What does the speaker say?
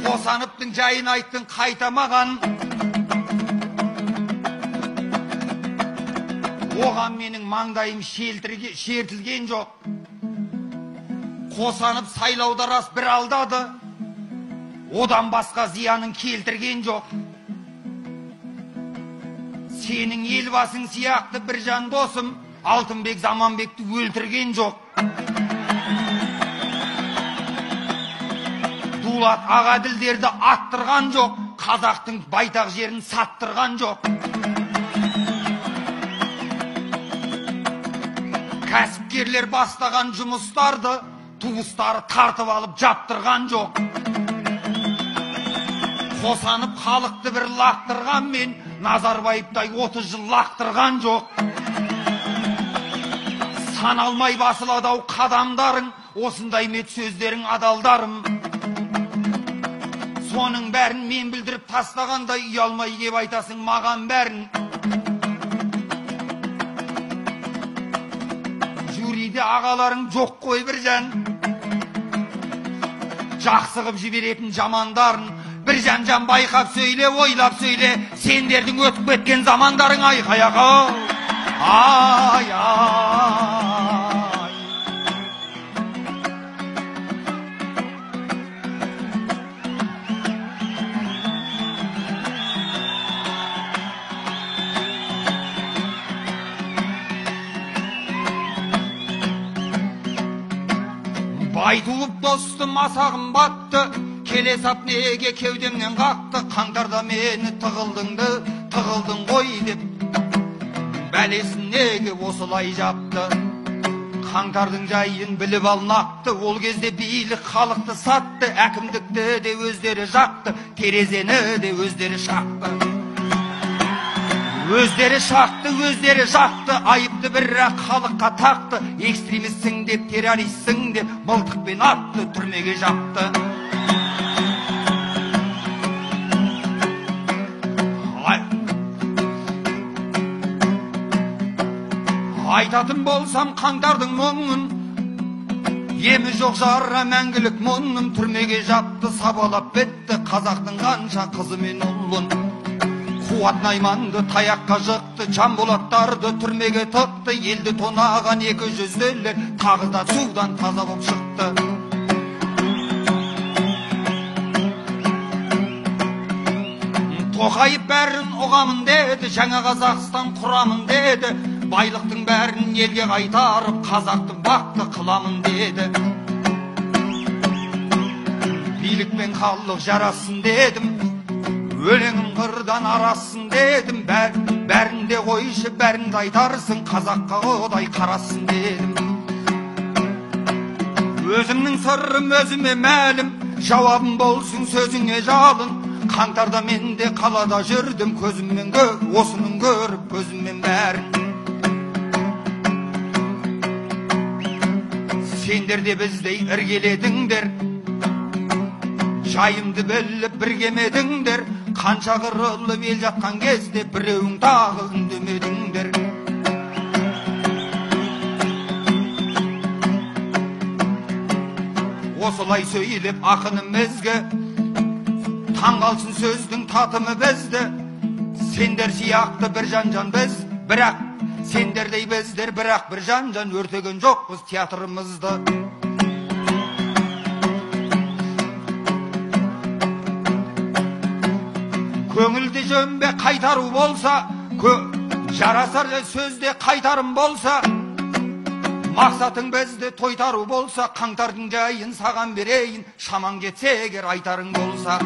Қосаныптың жайын айттың қайтамаған. Оған менің маңдайым шертілген жоқ. Қосанып сайлауда рас бір алдады. Одан басқа зиянын келтірген жоқ. Сенің елбасың сияқты бір жан досым Алтынбек Заманбекті өлтірген жоқ. Дулат Ағаділдерді аттырған жоқ. Қазақтың байтақ жерін саттырған жоқ. Кәсіпкерлер бастаған жұмыстарды туыстары тартып алып жаптырған жоқ. Қосанып халықты бір лақтырған мен Назарбаевтай 30 жыл лақтырған жоқ. Саналмай басыладау қадамдарың, осындай мет сөздерің адалдарым. Соның бәрін мен білдіріп тастағандай ұялмай кеп айтасың маған бәрін. Жюриде ағаларың жоқ қой бір жан. Жақсы қып жіберетін жамандарын бір жан байқап сөйле, ойлап сөйле. Сендердің өтіп кеткен замандарың айқаяға. Ай, ай. Бай туып достым масағым батты, келе сап неге кеудемнен қақты. Қаңтарда мені тығылдың ғой деп, бәлесін неге осылай жапты. Қаңтардың жайын біліп алнақты, ол кезде билік халықты сатты. Әкімдікті де өздері жақты, терезені де өздері шақты. Өздері шақты, айыпты бірақ халыққа тақты. Экстремистсің деп, террористсің деп, мылтықпен атты, түрмеге жапты. Айтатын болсам қаңтардың мұңын, емі жоқ жара мәңгілік мұңын. Түрмеге жапты, сабалап бетті қазақтың қанша қызы мен ұлын. Қуат Найманды таяққа жықты, Жанболаттарды түрмеге тықты. Елді тонаған 200-лер тағы да судан таза боп шықты. Тоқайып бәрін ұғамын деді, жаңа Қазақстан құрамын деді. Байлықтың бәрін елге қайтарып, қазақтың бақты қыламын деді. Билік пен халық жарасын дедім, өлеңім қырдан арасын дедім. Бәрінде қойшы, бәрінде айтарсың, қазаққа құдай қарасын дедім. Өзімнің сырым өзіме мәлім, жауабым болсын сөзіңе жалын. Қаңтарда мен де қалада жүрдім, көзіммен осының көріп, көзіммен бәрін. Сендер де біздей іргеледіңдер, жайымды біліп біргемедіңдер. Қанша қырылып ел жатқан кезде біреуің тағы үндемедіңдер. Осылай сөйлеп ақыным ізгі, таң қалсын сөздің татымы бізді. Сендер сияқты бір жан біз, бірақ сендердей біздер, бірақ бір жан өртеген жоқпыз театрымызды. Көңілді жөнбе қайтару болса, жарасар сөзде қайтарым болса, мақсатың бізді тойтару болса, қаңтардың жайын саған берейін, шаман кетсе егер айтарың болса.